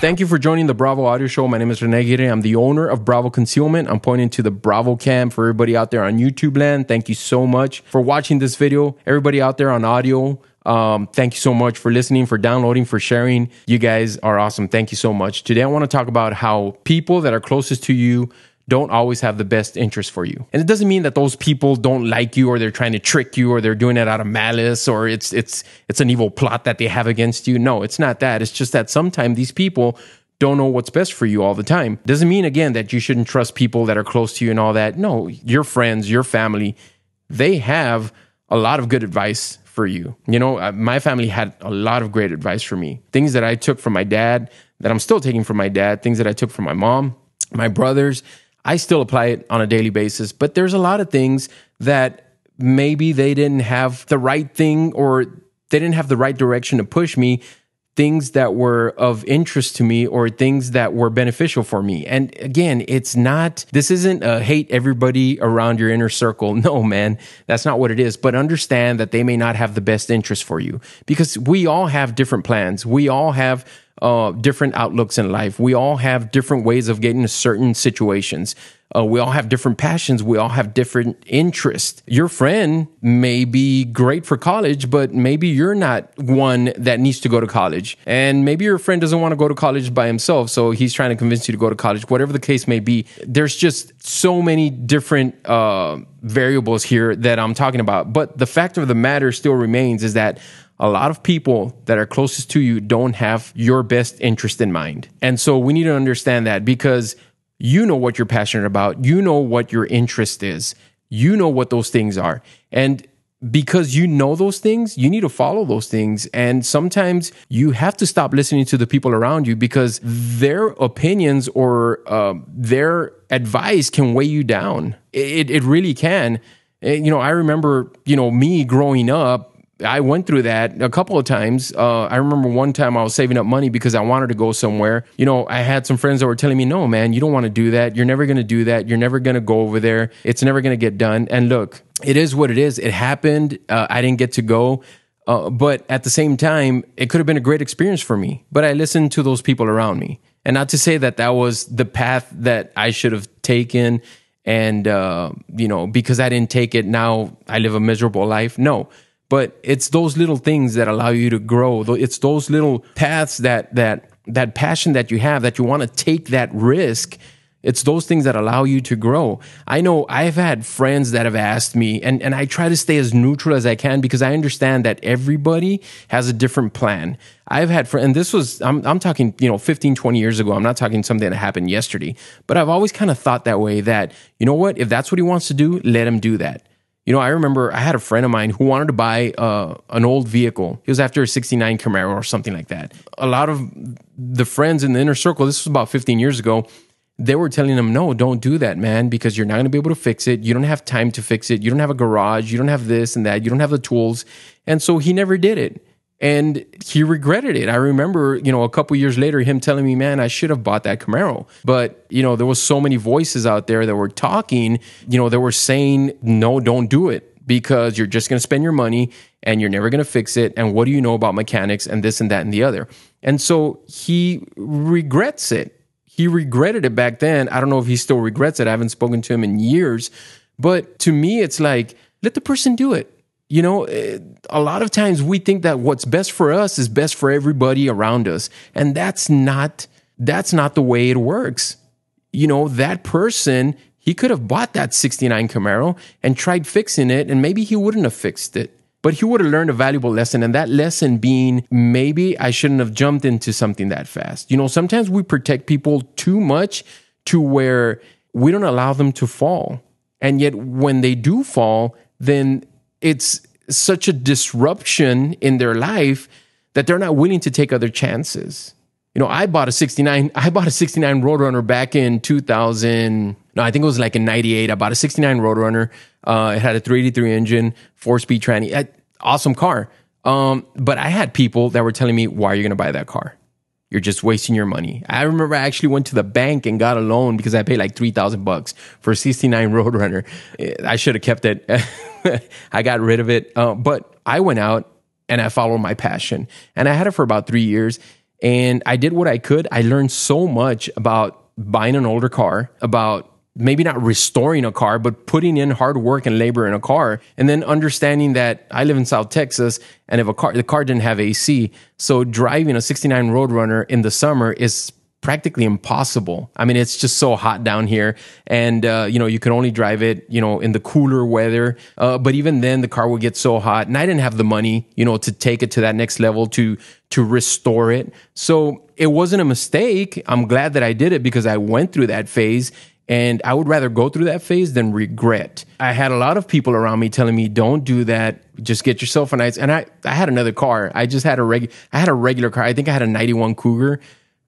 Thank you for joining the Bravo Audio Show. My name is Rene Aguirre. I'm the owner of Bravo Concealment. I'm pointing to the Bravo cam for everybody out there on YouTube land. Thank you so much for watching this video. Everybody out there on audio, thank you so much for listening, for downloading, for sharing. You guys are awesome. Thank you so much. Today, I want to talk about how people that are closest to you don't always have the best interest for you. And it doesn't mean that those people don't like you or they're trying to trick you or they're doing it out of malice or it's an evil plot that they have against you. No, it's not that. It's just that sometimes these people don't know what's best for you all the time. Doesn't mean, again, that you shouldn't trust people that are close to you and all that. No, your friends, your family, they have a lot of good advice for you. You know, my family had a lot of great advice for me. Things that I took from my dad, that I'm still taking from my dad, things that I took from my mom, my brothers, I still apply it on a daily basis, but there's a lot of things that maybe they didn't have the right thing or they didn't have the right direction to push me, things that were of interest to me or things that were beneficial for me. And again, this isn't a hate everybody around your inner circle. No, man, that's not what it is. But understand that they may not have the best interest for you because we all have different plans. We all have different outlooks in life. We all have different ways of getting to certain situations. We all have different passions. We all have different interests. Your friend may be great for college, but maybe you're not one that needs to go to college. And maybe your friend doesn't want to go to college by himself, so he's trying to convince you to go to college. Whatever the case may be, there's just so many different variables here that I'm talking about. But the fact of the matter still remains is that a lot of people that are closest to you don't have your best interest in mind. And so we need to understand that because you know what you're passionate about. You know what your interest is. You know what those things are. And because you know those things, you need to follow those things. And sometimes you have to stop listening to the people around you because their opinions or their advice can weigh you down. It really can. You know, I remember, me growing up, I went through that a couple of times. I remember one time I was saving up money because I wanted to go somewhere. I had some friends that were telling me, no, man, you don't want to do that. You're never going to do that. You're never going to go over there. It's never going to get done. And look, it is what it is. It happened. I didn't get to go. But at the same time, it could have been a great experience for me. But I listened to those people around me. And not to say that that was the path that I should have taken. And, because I didn't take it, now I live a miserable life. No. But it's those little things that allow you to grow. It's those little paths that passion that you have, that you want to take that risk. It's those things that allow you to grow. I know I've had friends that have asked me, and I try to stay as neutral as I can because I understand that everybody has a different plan. I've had friends, and this was, I'm talking, 15, 20 years ago. I'm not talking something that happened yesterday. But I've always kind of thought that way, that, you know what, if that's what he wants to do, let him do that. I remember I had a friend of mine who wanted to buy an old vehicle. He was after a 69 Camaro or something like that. A lot of the friends in the inner circle, this was about 15 years ago, they were telling him, no, don't do that, man, because you're not going to be able to fix it. You don't have time to fix it. You don't have a garage. You don't have this and that. You don't have the tools. And so he never did it. And he regretted it. I remember, a couple years later, him telling me, man, I should have bought that Camaro. But, there was so many voices out there that were talking, they were saying, no, don't do it because you're just going to spend your money and you're never going to fix it. And what do you know about mechanics and this and that and the other? And so he regrets it. He regretted it back then. I don't know if he still regrets it. I haven't spoken to him in years. But to me, it's like, let the person do it. A lot of times we think that what's best for us is best for everybody around us. And that's not the way it works. That person, he could have bought that 69 Camaro and tried fixing it, and maybe he wouldn't have fixed it. But he would have learned a valuable lesson. And that lesson being, maybe I shouldn't have jumped into something that fast. Sometimes we protect people too much to where we don't allow them to fall. And yet when they do fall, then it's such a disruption in their life that they're not willing to take other chances. I bought a 69 Roadrunner back in 2000. No, I think it was like in 98. I bought a 69 Roadrunner. It had a 383 engine, 4-speed tranny. Awesome car. But I had people that were telling me, why are you going to buy that car? You're just wasting your money. I remember I actually went to the bank and got a loan because I paid like $3,000 for a 69 Roadrunner. I should have kept it. I got rid of it. But I went out and I followed my passion. And I had it for about 3 years. And I did what I could. I learned so much about buying an older car, about maybe not restoring a car, but putting in hard work and labor in a car. And then understanding that I live in South Texas, and if the car didn't have AC, so driving a 69 Roadrunner in the summer is practically impossible. I mean, it's just so hot down here, and you can only drive it, in the cooler weather. But even then, the car would get so hot, and I didn't have the money, to take it to that next level to restore it. So it wasn't a mistake. I'm glad that I did it because I went through that phase. And I would rather go through that phase than regret. I had a lot of people around me telling me, don't do that. Just get yourself a nice. And I had another car. I just had I had a regular car. I think I had a 91 Cougar,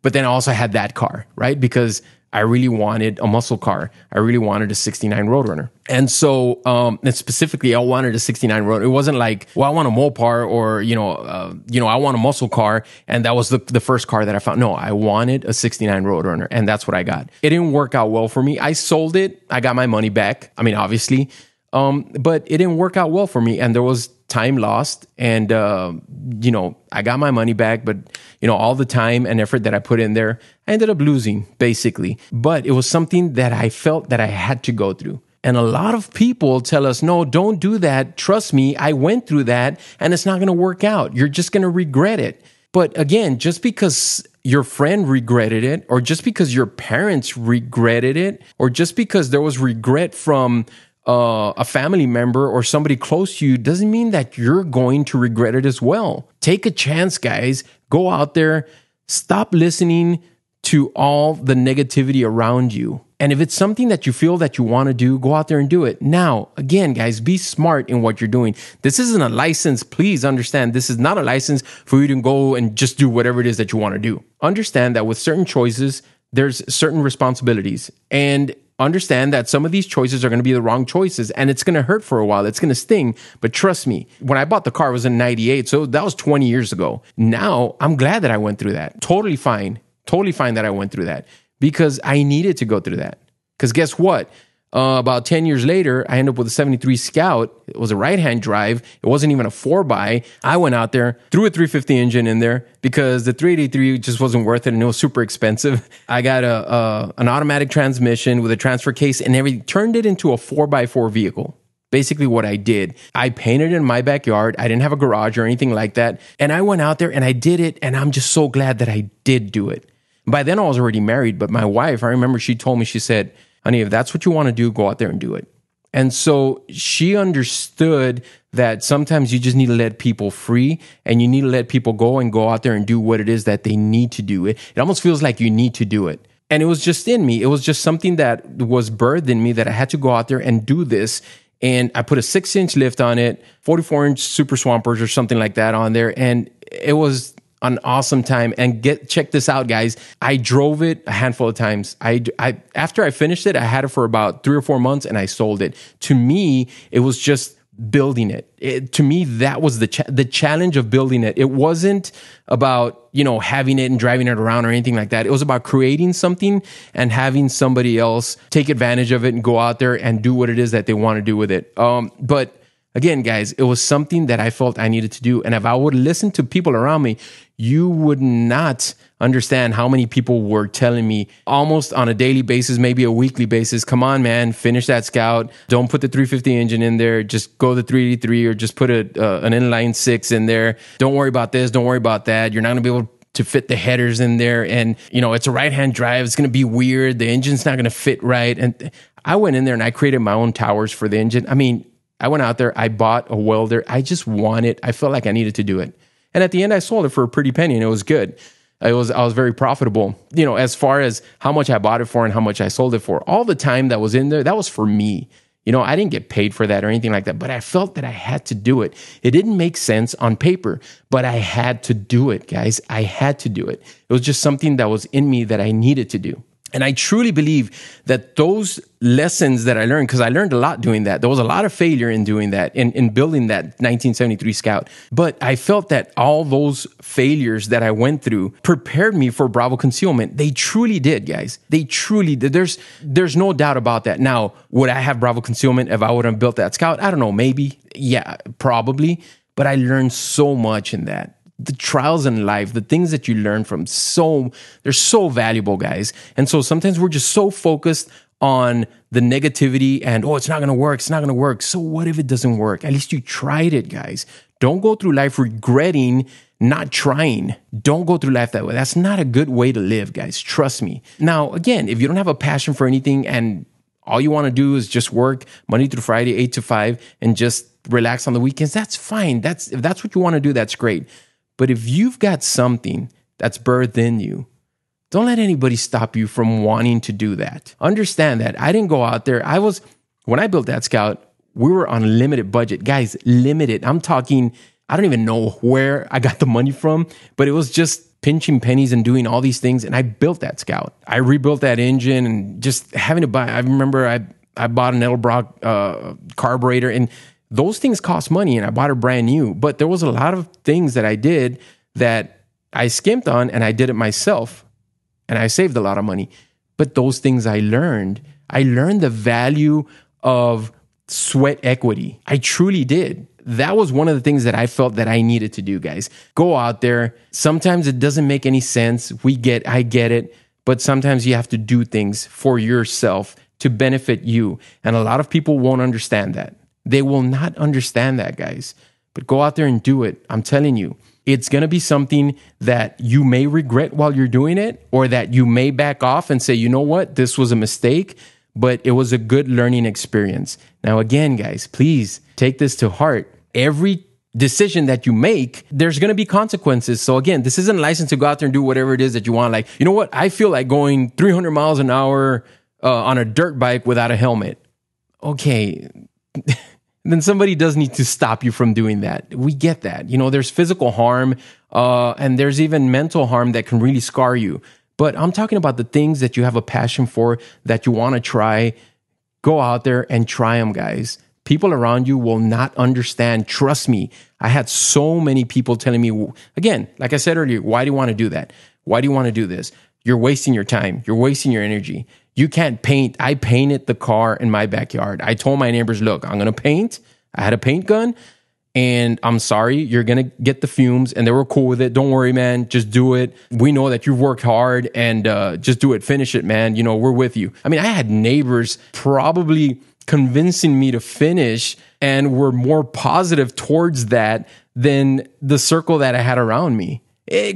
but then I also had that car, right? Because I really wanted a muscle car. I really wanted a 69 Roadrunner. And so, and specifically, I wanted a 69 Roadrunner. It wasn't like, well, I want a Mopar or, I want a muscle car. And that was the first car that I found. No, I wanted a 69 Roadrunner, and that's what I got. It didn't work out well for me. I sold it. I got my money back. I mean, obviously. But it didn't work out well for me. And there was time lost. And, I got my money back. But, all the time and effort that I put in there, I ended up losing, basically. But it was something that I felt that I had to go through. And a lot of people tell us, no, don't do that. Trust me, I went through that, and it's not going to work out. You're just going to regret it. But again, just because your friend regretted it, or just because your parents regretted it, or just because there was regret from a family member or somebody close to you, doesn't mean that you're going to regret it as well. Take a chance, guys. Go out there. Stop listening to all the negativity around you. And if it's something that you feel that you want to do, go out there and do it. Now, again, guys, be smart in what you're doing. This isn't a license. Please understand, this is not a license for you to go and just do whatever it is that you want to do. Understand that with certain choices, there's certain responsibilities. And understand that some of these choices are going to be the wrong choices, and it's going to hurt for a while. It's going to sting. But trust me, when I bought the car, it was in 98. So that was 20 years ago. Now, I'm glad that I went through that. Totally fine that I went through that, because I needed to go through that. Because guess what? About 10 years later, I ended up with a 73 Scout. It was a right-hand drive. It wasn't even a 4x. I went out there, threw a 350 engine in there because the 383 just wasn't worth it, and it was super expensive. I got an automatic transmission with a transfer case and everything, turned it into a 4x4 vehicle. Basically what I did, I painted it in my backyard. I didn't have a garage or anything like that. And I went out there and I did it, and I'm just so glad that I did do it. By then I was already married, but my wife, I remember she told me, she said, honey, if that's what you want to do, go out there and do it. And so she understood that sometimes you just need to let people free, and you need to let people go out there and do what it is that they need to do. It almost feels like you need to do it. And it was just in me. It was just something that was birthed in me, that I had to go out there and do this. And I put a 6-inch lift on it, 44-inch Super Swampers or something like that on there. And it was an awesome time. And check this out, guys. I drove it a handful of times. After I finished it, I had it for about 3 or 4 months, and I sold it. To me, it was just building it. To me, that was the challenge of building it. It wasn't about, having it and driving it around or anything like that. It was about creating something and having somebody else take advantage of it and go out there and do what it is that they want to do with it. But again, guys, it was something that I felt I needed to do. And if I would listen to people around me, you would not understand how many people were telling me almost on a daily basis, maybe a weekly basis, come on, man, finish that Scout. Don't put the 350 engine in there. Just go the 383, or just put an inline 6 in there. Don't worry about this. Don't worry about that. You're not going to be able to fit the headers in there. And, it's a right-hand drive. It's going to be weird. The engine's not going to fit right. And I went in there and I created my own towers for the engine. I mean, I went out there, I bought a welder. I felt like I needed to do it. And at the end, I sold it for a pretty penny, and it was good. I was very profitable, as far as how much I bought it for and how much I sold it for. All the time that was in there, that was for me. I didn't get paid for that or anything like that, but I felt that I had to do it. It didn't make sense on paper, but I had to do it, guys. I had to do it. It was just something that was in me that I needed to do. And I truly believe that those lessons that I learned, because I learned a lot doing that. There was a lot of failure in doing that, in building that 1973 Scout. But I felt that all those failures that I went through prepared me for Bravo Concealment. They truly did, guys. They truly did. There's no doubt about that. Now, would I have Bravo Concealment if I would have built that Scout? I don't know, maybe. Yeah, probably. But I learned so much in that. the trials in life, the things that you learn from, they're so valuable, guys. And so sometimes we're just so focused on the negativity and, oh, it's not going to work. It's not going to work. So what if it doesn't work? At least you tried it, guys. Don't go through life regretting not trying. Don't go through life that way. That's not a good way to live, guys. Trust me. Now, again, if you don't have a passion for anything and all you want to do is just work Monday through Friday, 8 to 5, and just relax on the weekends, that's fine. If that's what you want to do, that's great. But if you've got something that's birthed in you, don't let anybody stop you from wanting to do that. Understand that I didn't go out there. When I built that Scout, we were on a limited budget. Guys, limited. I'm talking, I don't even know where I got the money from, but it was just pinching pennies and doing all these things. And I built that Scout. I rebuilt that engine and just having to buy. I remember I bought an Edelbrock carburetor, and those things cost money, and I bought it brand new. But there was a lot of things that I did that I skimped on, and I did it myself, and I saved a lot of money. But those things I learned the value of sweat equity. I truly did. That was one of the things that I felt that I needed to do, guys. Go out there. Sometimes it doesn't make any sense. I get it. But sometimes you have to do things for yourself to benefit you. And a lot of people won't understand that. They will not understand that, guys. But go out there and do it. I'm telling you, it's going to be something that you may regret while you're doing it, or that you may back off and say, you know what, this was a mistake, but it was a good learning experience. Now, again, guys, please take this to heart. Every decision that you make, there's going to be consequences. So again, this isn't a license to go out there and do whatever it is that you want. Like, you know what? I feel like going 300 miles an hour on a dirt bike without a helmet. Okay. Then somebody does need to stop you from doing that. We get that. You know, there's physical harm and there's even mental harm that can really scar you. But I'm talking about the things that you have a passion for, that you want to try. Go out there and try them, guys. People around you will not understand. Trust me. I had so many people telling me, again, like I said earlier, why do you want to do that? Why do you want to do this? You're wasting your time. You're wasting your energy. You can't paint. I painted the car in my backyard. I told my neighbors, look, I'm going to paint. I had a paint gun, and I'm sorry, you're going to get the fumes. And they were cool with it. Don't worry, man. Just do it. We know that you've worked hard, and just do it. Finish it, man. You know, we're with you. I mean, I had neighbors probably convincing me to finish and were more positive towards that than the circle that I had around me.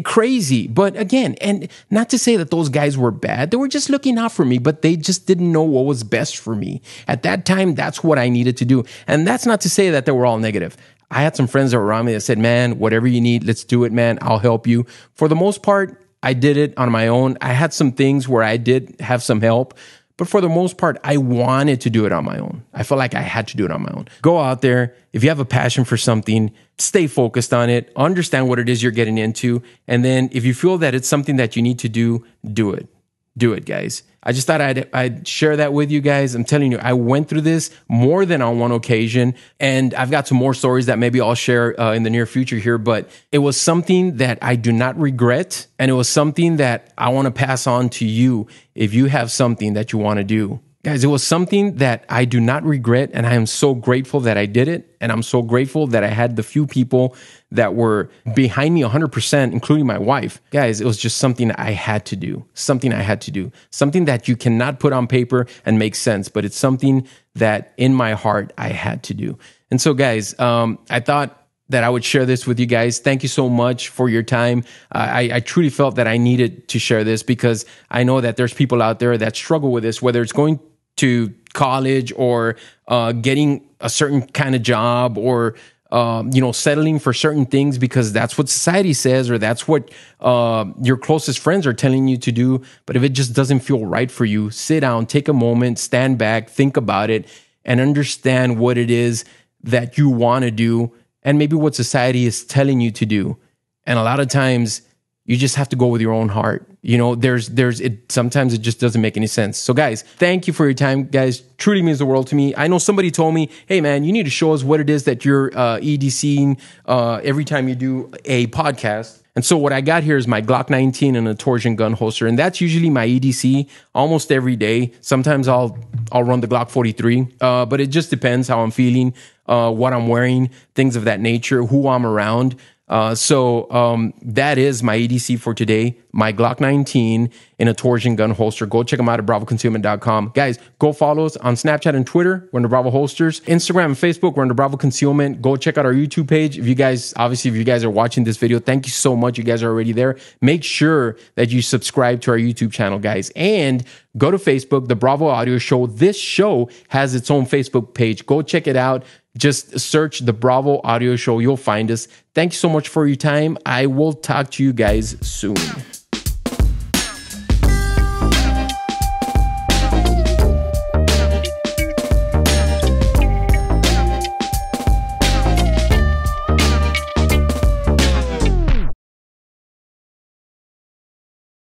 Crazy. But again, and not to say that those guys were bad. They were just looking out for me, but they just didn't know what was best for me. At that time, that's what I needed to do. And that's not to say that they were all negative. I had some friends that were around me that said, man, whatever you need, let's do it, man. I'll help you. For the most part, I did it on my own. I had some things where I did have some help, but for the most part, I wanted to do it on my own. I felt like I had to do it on my own. Go out there. If you have a passion for something, stay focused on it. Understand what it is you're getting into. And then if you feel that it's something that you need to do, do it. Do it, guys. I just thought I'd share that with you guys. I'm telling you, I went through this more than on one occasion, and I've got some more stories that maybe I'll share in the near future here, but it was something that I do not regret, and it was something that I want to pass on to you if you have something that you want to do. Guys, it was something that I do not regret, and I am so grateful that I did it, and I'm so grateful that I had the few people that were behind me 100%, including my wife. Guys, it was just something I had to do, something that you cannot put on paper and make sense, but it's something that in my heart I had to do. And so, guys, I thought that I would share this with you guys. Thank you so much for your time. I truly felt that I needed to share this because I know that there's people out there that struggle with this, whether it's going to college or getting a certain kind of job or settling for certain things because that's what society says or that's what your closest friends are telling you to do. But if it just doesn't feel right for you, sit down, take a moment, stand back, think about it, and understand what it is that you want to do and maybe what society is telling you to do. And a lot of times you just have to go with your own heart. You know, sometimes it just doesn't make any sense. So guys, thank you for your time, guys. Truly means the world to me. I know somebody told me, hey man, you need to show us what it is that you're EDCing every time you do a podcast. And so what I got here is my Glock 19 and a torsion gun holster. And that's usually my EDC almost every day. Sometimes I'll run the Glock 43, but it just depends how I'm feeling, what I'm wearing, things of that nature, who I'm around. That is my EDC for today. My Glock 19 in a torsion gun holster. Go check them out at bravoconcealment.com. Guys, go follow us on Snapchat and Twitter. We're under Bravo Holsters. Instagram and Facebook, we're under Bravo Concealment. Go check out our YouTube page. If you guys are watching this video, thank you so much. You guys are already there. Make sure that you subscribe to our YouTube channel, guys. And go to Facebook, the Bravo Audio Show. This show has its own Facebook page. Go check it out. Just search the Bravo Audio Show. You'll find us. Thank you so much for your time. I will talk to you guys soon.